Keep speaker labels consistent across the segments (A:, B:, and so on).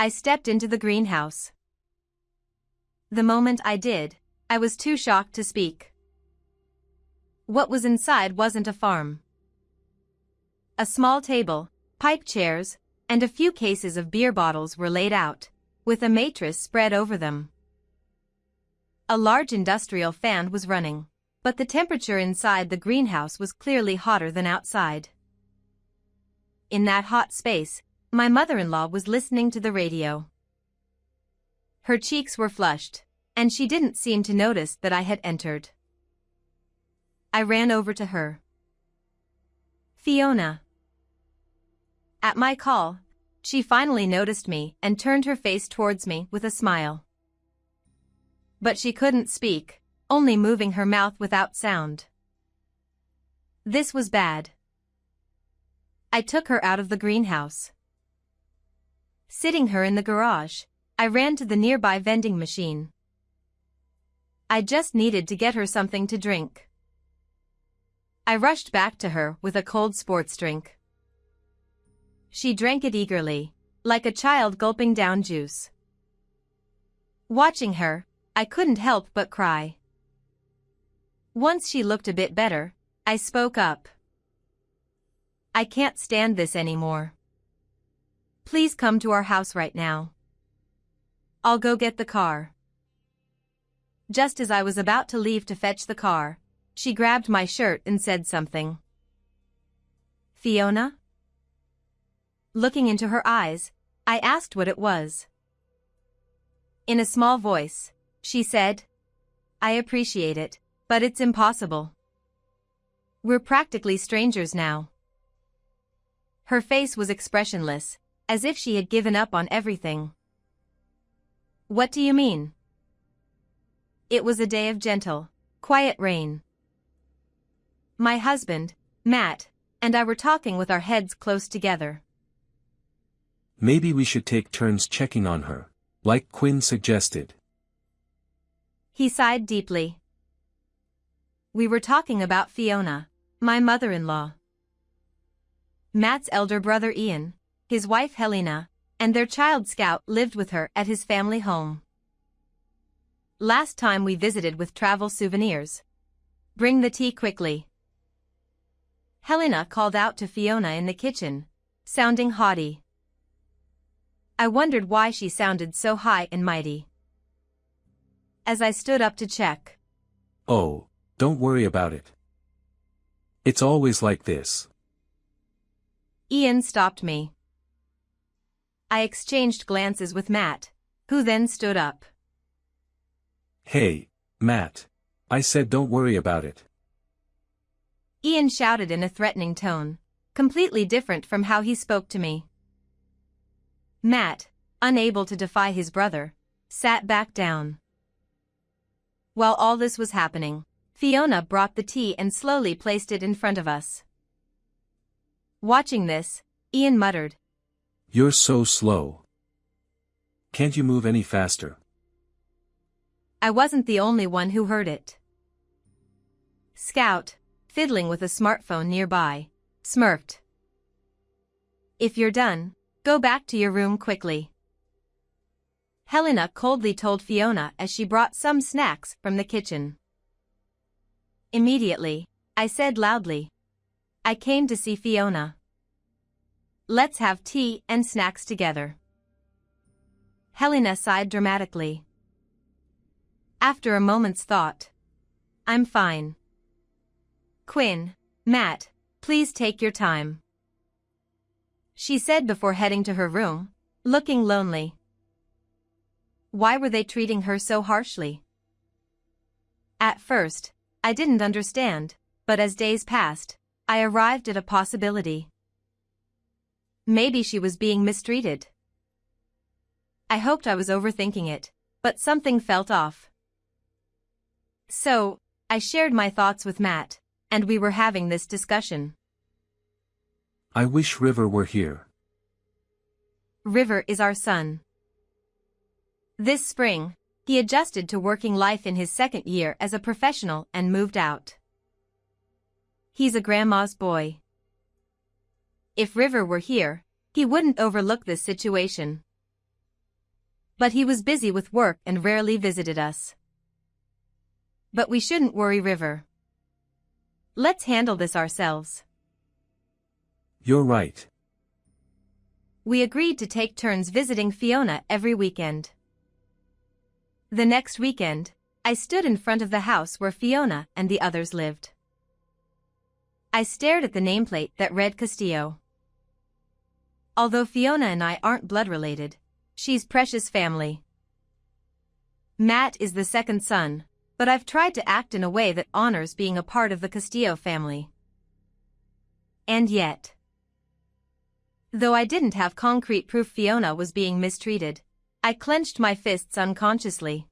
A: I stepped into the greenhouse. The moment I did, I was too shocked to speak. What was inside wasn't a farm. A small table, pipe chairs, and a few cases of beer bottles were laid out, with a mattress spread over them. A large industrial fan was running, but the temperature inside the greenhouse was clearly hotter than outside. In that hot space, my mother-in-law was listening to the radio. Her cheeks were flushed, and she didn't seem to notice that I had entered. I ran over to her. "Fiona." At my call, she finally noticed me and turned her face towards me with a smile. But she couldn't speak, only moving her mouth without sound. This was bad. I took her out of the greenhouse. Sitting her in the garage, I ran to the nearby vending machine. I just needed to get her something to drink. I rushed back to her with a cold sports drink. She drank it eagerly, like a child gulping down juice. Watching her, I couldn't help but cry. Once she looked a bit better, I spoke up. "I can't stand this anymore. Please come to our house right now. I'll go get the car." Just as I was about to leave to fetch the car, she grabbed my shirt and said something. "Fiona?" Looking into her eyes, I asked what it was. In a small voice, she said, "I appreciate it, but it's impossible. We're practically strangers now." Her face was expressionless, as if she had given up on everything. "What do you mean?" It was a day of gentle, quiet rain. My husband, Matt, and I were talking with our heads close together.
B: "Maybe we should take turns checking on her, like Quinn suggested."
A: He sighed deeply. We were talking about Fiona, my mother-in-law. Matt's elder brother Ian, his wife Helena, and their child Scout lived with her at his family home. Last time we visited with travel souvenirs. "Bring the tea quickly." Helena called out to Fiona in the kitchen, sounding haughty. I wondered why she sounded so high and mighty. As I stood up to check.
B: "Oh, don't worry about it. It's always like this."
A: Ian stopped me. I exchanged glances with Matt, who then stood up.
B: "Hey, Matt. I said don't worry about it."
A: Ian shouted in a threatening tone, completely different from how he spoke to me. Matt, unable to defy his brother, sat back down. While all this was happening, Fiona brought the tea and slowly placed it in front of us. Watching this, Ian muttered,
B: "You're so slow. Can't you move any faster?"
A: I wasn't the only one who heard it. Scout, fiddling with a smartphone nearby, smirked. "If you're done, go back to your room quickly." Helena coldly told Fiona as she brought some snacks from the kitchen. Immediately, I said loudly, "I came to see Fiona. Let's have tea and snacks together." Helena sighed dramatically. After a moment's thought, "I'm fine. Quinn, Matt, please take your time," she said before heading to her room, looking lonely. Why were they treating her so harshly? At first, I didn't understand, but as days passed, I arrived at a possibility. Maybe she was being mistreated. I hoped I was overthinking it, but something felt off. So, I shared my thoughts with Matt, and we were having this discussion.
B: "I wish River were here."
A: River is our son. This spring, he adjusted to working life in his second year as a professional and moved out. He's a grandma's boy. If River were here, he wouldn't overlook this situation. But he was busy with work and rarely visited us. But we shouldn't worry, River. Let's handle this ourselves.
B: You're right.
A: We agreed to take turns visiting Fiona every weekend. The next weekend, I stood in front of the house where Fiona and the others lived. I stared at the nameplate that read Castillo. Although Fiona and I aren't blood related, she's precious family. Matt is the second son, but I've tried to act in a way that honors being a part of the Castillo family. And yet, though I didn't have concrete proof Fiona was being mistreated, I clenched my fists unconsciously.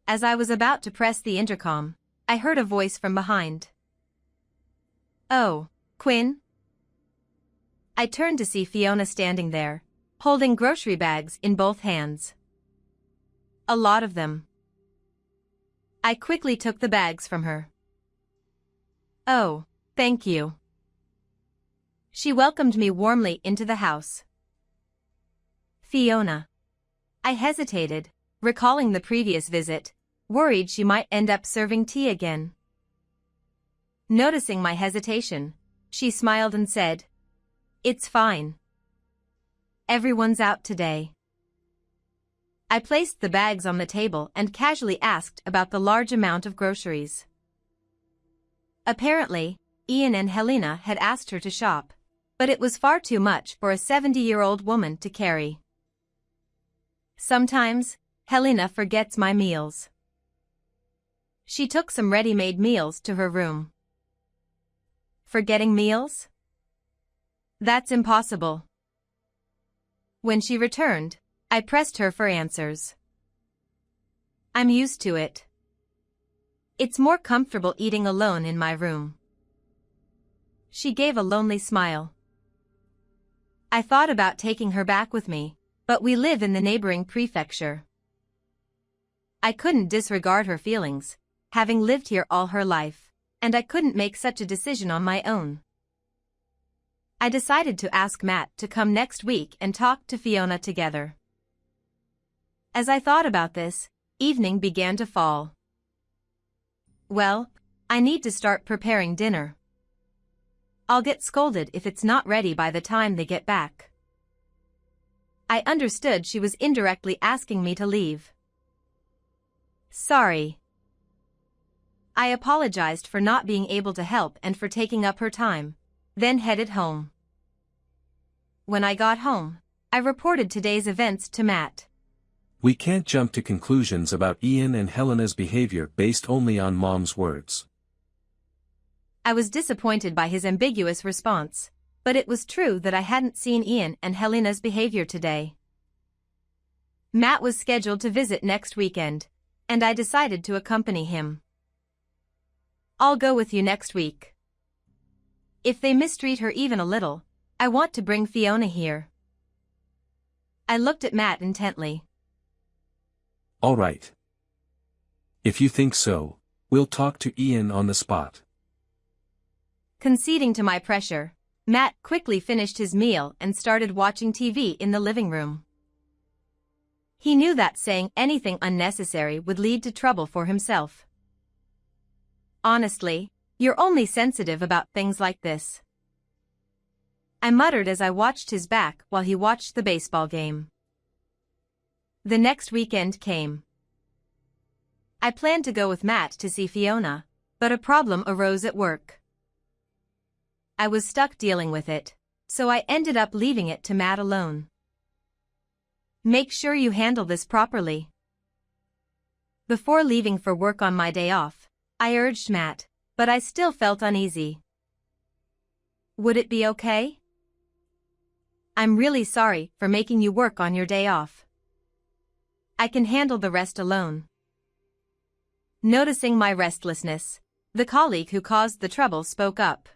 A: As I was about to press the intercom, I heard a voice from behind. "Oh, Quinn?" I turned to see Fiona standing there, holding grocery bags in both hands. A lot of them. I quickly took the bags from her. "Oh, thank you." She welcomed me warmly into the house. "Fiona." I hesitated, recalling the previous visit, worried she might end up serving tea again. Noticing my hesitation, she smiled and said, "It's fine. Everyone's out today." I placed the bags on the table and casually asked about the large amount of groceries. Apparently, Ian and Helena had asked her to shop, but it was far too much for a 70-year-old woman to carry. Sometimes, Helena forgets my meals. She took some ready-made meals to her room. Forgetting meals? That's impossible. When she returned, I pressed her for answers. "I'm used to it. It's more comfortable eating alone in my room." She gave a lonely smile. I thought about taking her back with me, but we live in the neighboring prefecture. I couldn't disregard her feelings, having lived here all her life, and I couldn't make such a decision on my own. I decided to ask Matt to come next week and talk to Fiona together. As I thought about this, evening began to fall. Well, I need to start preparing dinner. I'll get scolded if it's not ready by the time they get back. I understood she was indirectly asking me to leave. Sorry. I apologized for not being able to help and for taking up her time, then headed home. When I got home, I reported today's events to Matt.
B: We can't jump to conclusions about Ian and Helena's behavior based only on Mom's words.
A: I was disappointed by his ambiguous response, but it was true that I hadn't seen Ian and Helena's behavior today. Matt was scheduled to visit next weekend, and I decided to accompany him. "I'll go with you next week. If they mistreat her even a little, I want to bring Fiona here." I looked at Matt intently.
B: All right. If you think so, we'll talk to Ian on the spot.
A: Conceding to my pressure, Matt quickly finished his meal and started watching TV in the living room. He knew that saying anything unnecessary would lead to trouble for himself. "Honestly, you're only sensitive about things like this," I muttered as I watched his back while he watched the baseball game. The next weekend came. I planned to go with Matt to see Fiona, but a problem arose at work. I was stuck dealing with it, so I ended up leaving it to Matt alone. "Make sure you handle this properly." Before leaving for work on my day off, I urged Matt, but I still felt uneasy. "Would it be okay? I'm really sorry for making you work on your day off. I can handle the rest alone." Noticing my restlessness, the colleague who caused the trouble spoke up.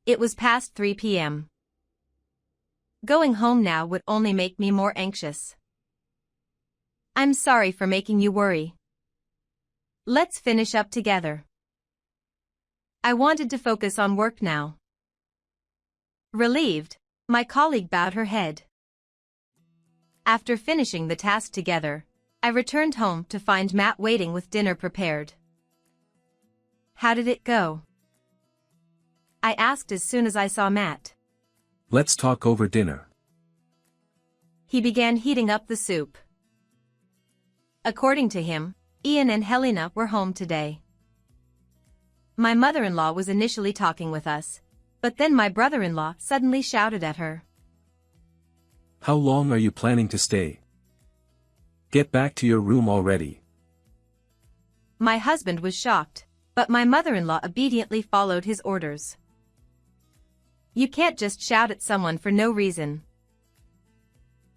A: It was past 3 p.m. Going home now would only make me more anxious. "I'm sorry for making you worry. Let's finish up together." I wanted to focus on work now. Relieved, my colleague bowed her head. After finishing the task together, I returned home to find Matt waiting with dinner prepared. "How did it go?" I asked as soon as I saw Matt.
B: Let's talk over dinner.
A: He began heating up the soup. According to him, Ian and Helena were home today. My mother-in-law was initially talking with us, but then my brother-in-law suddenly shouted at her.
B: How long are you planning to stay? Get back to your room already.
A: My husband was shocked, but my mother-in-law obediently followed his orders. You can't just shout at someone for no reason.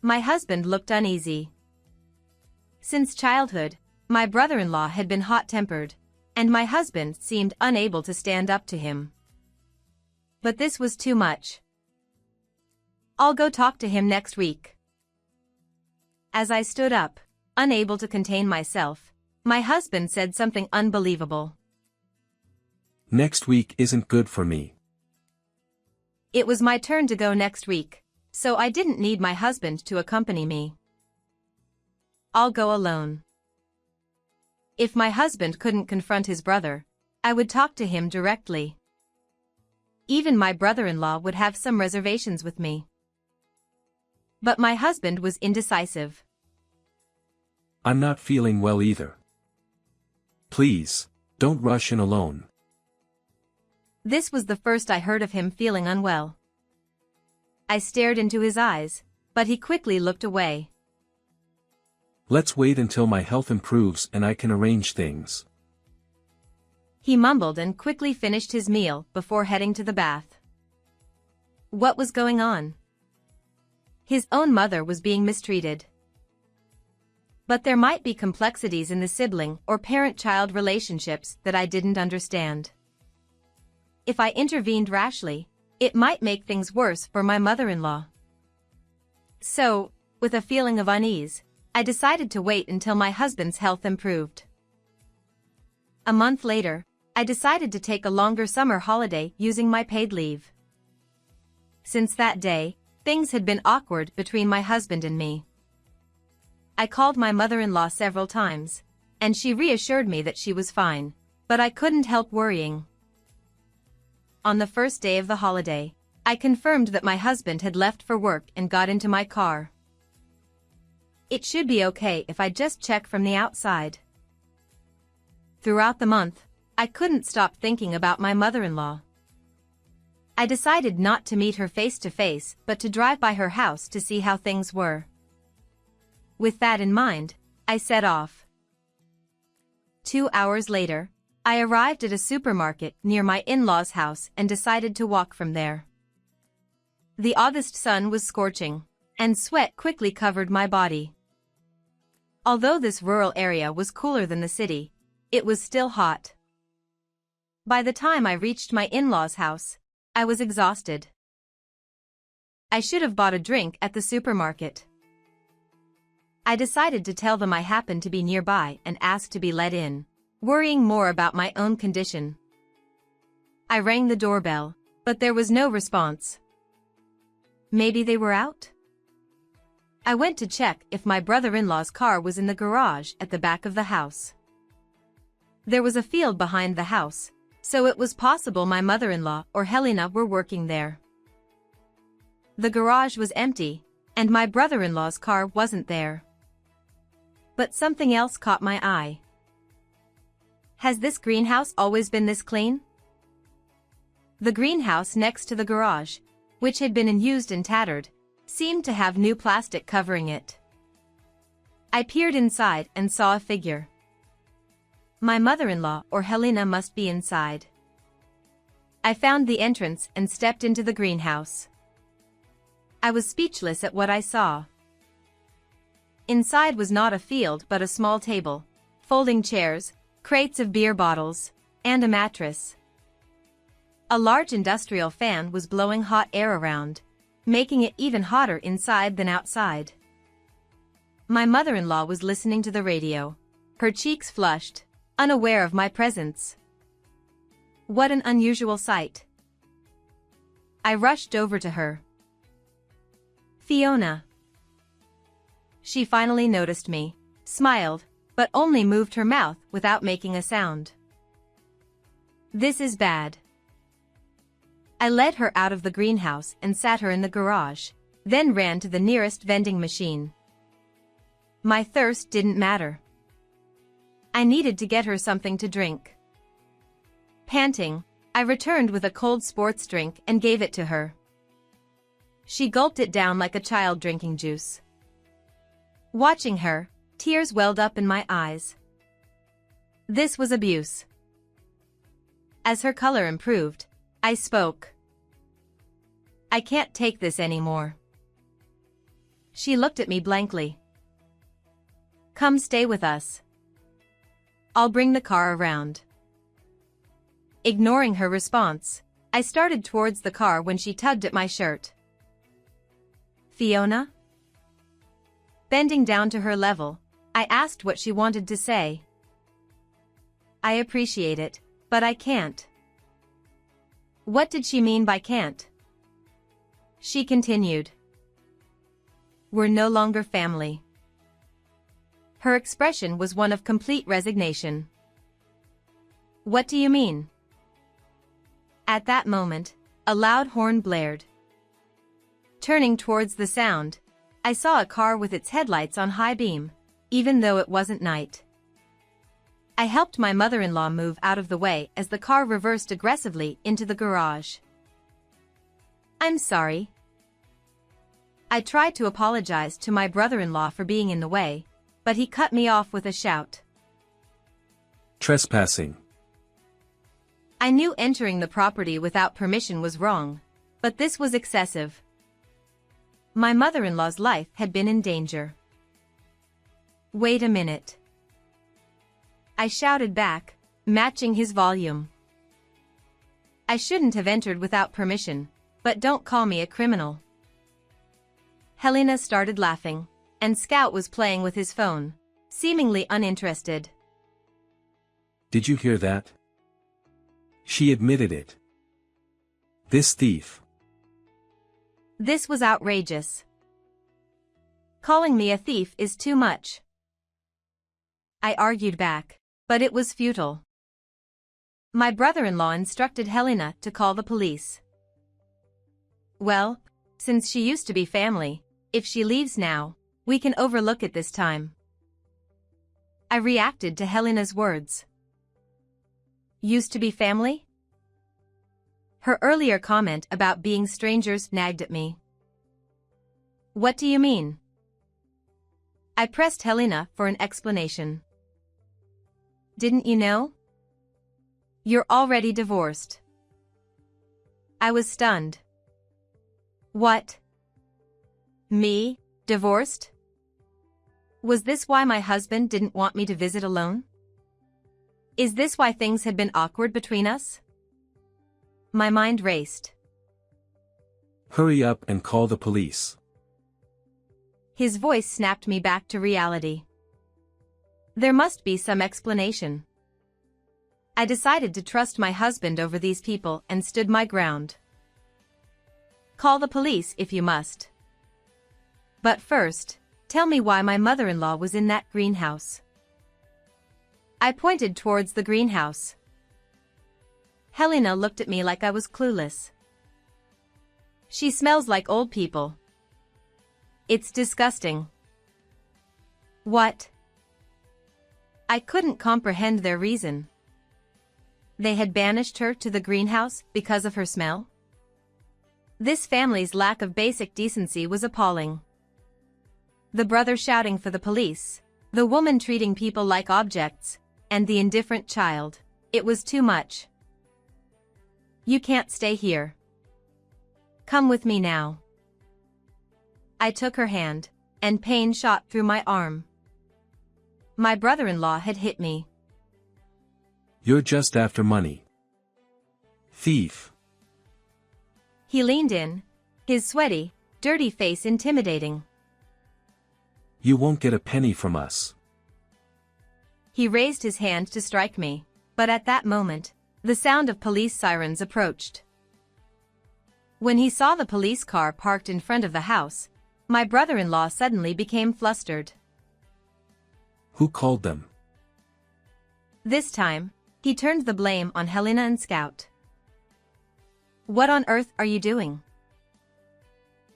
A: My husband looked uneasy. Since childhood, my brother-in-law had been hot-tempered, and my husband seemed unable to stand up to him. But this was too much. I'll go talk to him next week. As I stood up, unable to contain myself, my husband said something unbelievable.
B: Next week isn't good for me.
A: It was my turn to go next week, so I didn't need my husband to accompany me. I'll go alone. If my husband couldn't confront his brother, I would talk to him directly. Even my brother-in-law would have some reservations with me. But my husband was indecisive.
B: I'm not feeling well either. Please, don't rush in alone.
A: This was the first I heard of him feeling unwell. I stared into his eyes, but he quickly looked away.
B: Let's wait until my health improves and I can arrange things.
A: He mumbled and quickly finished his meal before heading to the bath. What was going on? His own mother was being mistreated. But there might be complexities in the sibling or parent-child relationships that I didn't understand. If I intervened rashly, it might make things worse for my mother-in-law. So, with a feeling of unease, I decided to wait until my husband's health improved. A month later, I decided to take a longer summer holiday using my paid leave. Since that day, things had been awkward between my husband and me. I called my mother-in-law several times, and she reassured me that she was fine, but I couldn't help worrying. On the first day of the holiday, I confirmed that my husband had left for work and got into my car. It should be okay if I just check from the outside. Throughout the month, I couldn't stop thinking about my mother-in-law. I decided not to meet her face to face but to drive by her house to see how things were. With that in mind, I set off. 2 hours later, I arrived at a supermarket near my in-laws' house and decided to walk from there. The August sun was scorching, and sweat quickly covered my body. Although this rural area was cooler than the city, it was still hot. By the time I reached my in-laws' house, I was exhausted. I should have bought a drink at the supermarket. I decided to tell them I happened to be nearby and asked to be let in, worrying more about my own condition. I rang the doorbell, but there was no response. Maybe they were out? I went to check if my brother-in-law's car was in the garage at the back of the house. There was a field behind the house, so it was possible my mother-in-law or Helena were working there. The garage was empty, and my brother-in-law's car wasn't there. But something else caught my eye. Has this greenhouse always been this clean? The greenhouse next to the garage, which had been unused and tattered, seemed to have new plastic covering it. I peered inside and saw a figure. My mother-in-law or Helena must be inside. I found the entrance and stepped into the greenhouse. I was speechless at what I saw. Inside was not a field but a small table, folding chairs, crates of beer bottles, and a mattress. A large industrial fan was blowing hot air around, making it even hotter inside than outside. My mother-in-law was listening to the radio, her cheeks flushed, unaware of my presence. What an unusual sight. I rushed over to her. Fiona. She finally noticed me, smiled, but only moved her mouth without making a sound. This is bad. I led her out of the greenhouse and sat her in the garage, then ran to the nearest vending machine. My thirst didn't matter. I needed to get her something to drink. Panting, I returned with a cold sports drink and gave it to her. She gulped it down like a child drinking juice. Watching her, tears welled up in my eyes. This was abuse. As her color improved, I spoke. I can't take this anymore. She looked at me blankly. Come stay with us. I'll bring the car around. Ignoring her response, I started towards the car when she tugged at my shirt. Fiona? Bending down to her level, I asked what she wanted to say. I appreciate it, but I can't. What did she mean by can't? She continued. We're no longer family. Her expression was one of complete resignation. What do you mean? At that moment, a loud horn blared. Turning towards the sound, I saw a car with its headlights on high beam, even though it wasn't night. I helped my mother-in-law move out of the way as the car reversed aggressively into the garage. I'm sorry. I tried to apologize to my brother-in-law for being in the way, but he cut me off with a shout.
B: Trespassing.
A: I knew entering the property without permission was wrong, but this was excessive. My mother-in-law's life had been in danger. Wait a minute. I shouted back, matching his volume. I shouldn't have entered without permission, but don't call me a criminal. Helena started laughing, and Scout was playing with his phone, seemingly uninterested.
B: Did you hear that? She admitted it. This thief.
A: This was outrageous. Calling me a thief is too much. I argued back, but it was futile. My brother-in-law instructed Helena to call the police. Well, since she used to be family, if she leaves now, we can overlook it this time. I reacted to Helena's words. Used to be family? Her earlier comment about being strangers nagged at me. What do you mean? I pressed Helena for an explanation. Didn't you know? You're already divorced. I was stunned. What? Me, divorced? Was this why my husband didn't want me to visit alone? Is this why things had been awkward between us? My mind raced.
B: Hurry up and call the police.
A: His voice snapped me back to reality. There must be some explanation. I decided to trust my husband over these people and stood my ground. Call the police if you must. But first, tell me why my mother-in-law was in that greenhouse. I pointed towards the greenhouse. Helena looked at me like I was clueless. She smells like old people. It's disgusting. What? I couldn't comprehend their reason. They had banished her to the greenhouse because of her smell? This family's lack of basic decency was appalling. The brother shouting for the police, the woman treating people like objects, and the indifferent child. It was too much. You can't stay here. Come with me now. I took her hand, and pain shot through my arm. My brother-in-law had hit me.
B: You're just after money. Thief.
A: He leaned in, his sweaty, dirty face intimidating.
B: You won't get a penny from us.
A: He raised his hand to strike me, but at that moment, the sound of police sirens approached. When he saw the police car parked in front of the house, My brother-in-law suddenly became flustered.
B: Who called them?
A: This time, he turned the blame on Helena and Scout. What on earth are you doing?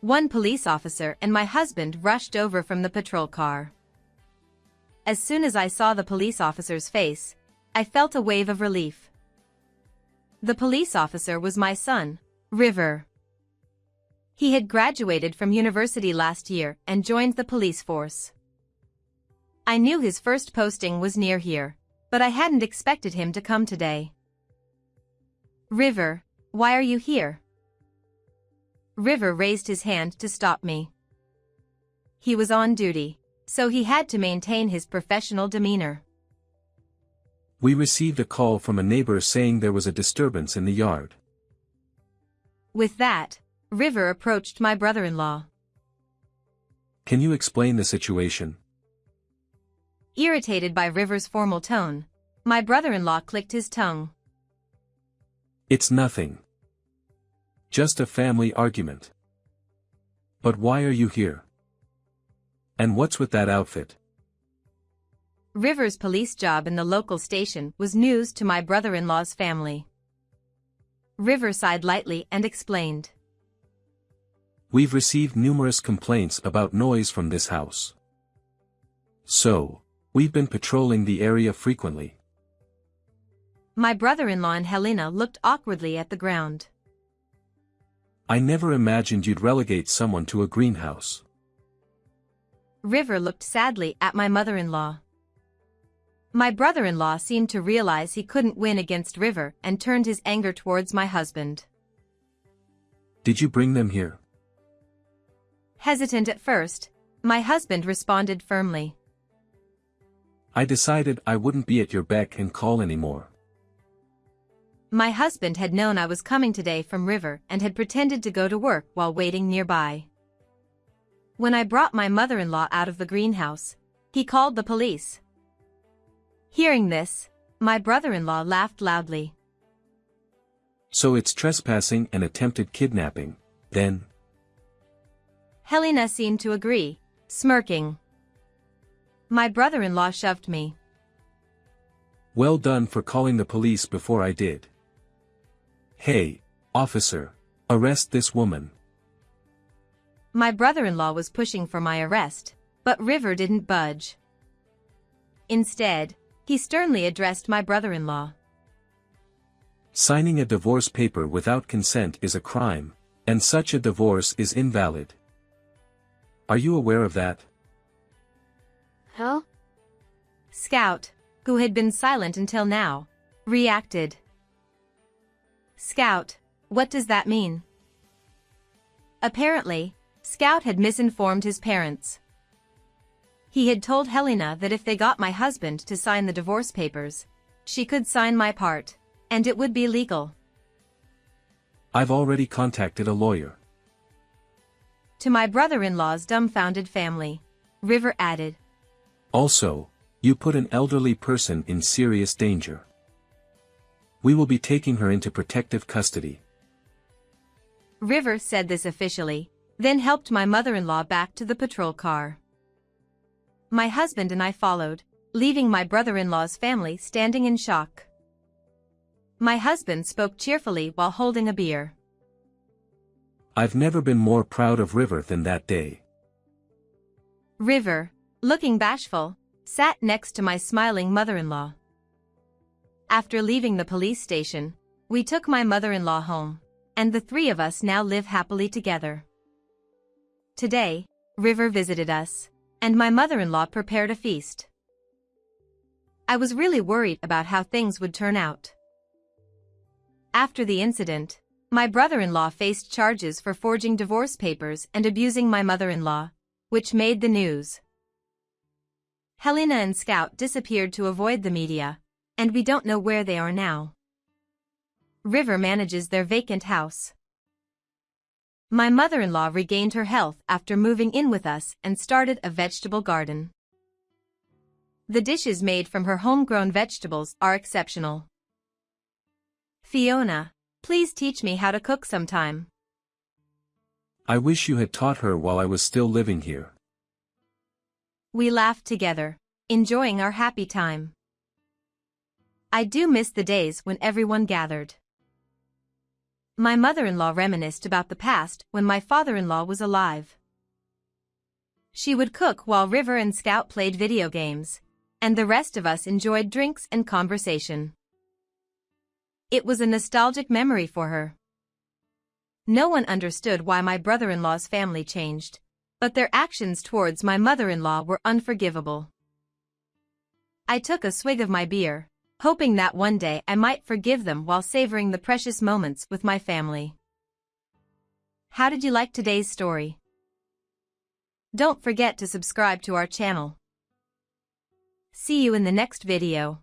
A: One police officer and my husband rushed over from the patrol car. As soon as I saw the police officer's face, I felt a wave of relief. The police officer was my son, River. He had graduated from university last year and joined the police force. I knew his first posting was near here, but I hadn't expected him to come today. River, why are you here? River raised his hand to stop me. He was on duty, so he had to maintain his professional demeanor.
B: We received a call from a neighbor saying there was a disturbance in the yard.
A: With that, River approached my brother-in-law.
B: Can you explain the situation?
A: Irritated by River's formal tone, my brother-in-law clicked his tongue.
B: It's nothing. Just a family argument. But why are you here? And what's with that outfit?
A: River's police job in the local station was news to my brother-in-law's family. River sighed lightly and explained.
B: We've received numerous complaints about noise from this house. So, we've been patrolling the area frequently.
A: My brother-in-law and Helena looked awkwardly at the ground.
B: I never imagined you'd relegate someone to a greenhouse.
A: River looked sadly at my mother-in-law. My brother-in-law seemed to realize he couldn't win against River and turned his anger towards my husband.
B: Did you bring them here?
A: Hesitant at first, my husband responded firmly.
B: I decided I wouldn't be at your beck and call anymore.
A: My husband had known I was coming today from River and had pretended to go to work while waiting nearby. When I brought my mother-in-law out of the greenhouse, he called the police. Hearing this, my brother-in-law laughed loudly.
B: So it's trespassing and attempted kidnapping, then?
A: Helena seemed to agree, smirking. My brother-in-law shoved me.
B: Well done for calling the police before I did. Hey, officer, arrest this woman.
A: My brother-in-law was pushing for my arrest, but River didn't budge. Instead, he sternly addressed my brother-in-law.
B: Signing a divorce paper without consent is a crime, and such a divorce is invalid. Are you aware of that?
C: Huh?
A: Scout, who had been silent until now, reacted. Scout, what does that mean? Apparently, Scout had misinformed his parents. He had told Helena that if they got my husband to sign the divorce papers, she could sign my part, and it would be legal.
B: I've already contacted a lawyer.
A: To my brother-in-law's dumbfounded family, River added.
B: Also, you put an elderly person in serious danger. We will be taking her into protective custody.
A: River said this officially, then helped my mother-in-law back to the patrol car. My husband and I followed, leaving my brother-in-law's family standing in shock. My husband spoke cheerfully while holding a beer.
B: I've never been more proud of River than that day.
A: River, looking bashful, sat next to my smiling mother-in-law. After leaving the police station, we took my mother-in-law home, and the three of us now live happily together. Today, River visited us, and my mother-in-law prepared a feast. I was really worried about how things would turn out. After the incident, my brother-in-law faced charges for forging divorce papers and abusing my mother-in-law, which made the news. Helena and Scout disappeared to avoid the media, and we don't know where they are now. River manages their vacant house. My mother-in-law regained her health after moving in with us and started a vegetable garden. The dishes made from her homegrown vegetables are exceptional. Fiona, please teach me how to cook sometime.
B: I wish you had taught her while I was still living here.
A: We laughed together, enjoying our happy time. I do miss the days when everyone gathered. My mother-in-law reminisced about the past when my father-in-law was alive. She would cook while River and Scout played video games, and the rest of us enjoyed drinks and conversation. It was a nostalgic memory for her. No one understood why my brother-in-law's family changed, but their actions towards my mother-in-law were unforgivable. I took a swig of my beer, hoping that one day I might forgive them while savoring the precious moments with my family. How did you like today's story? Don't forget to subscribe to our channel. See you in the next video.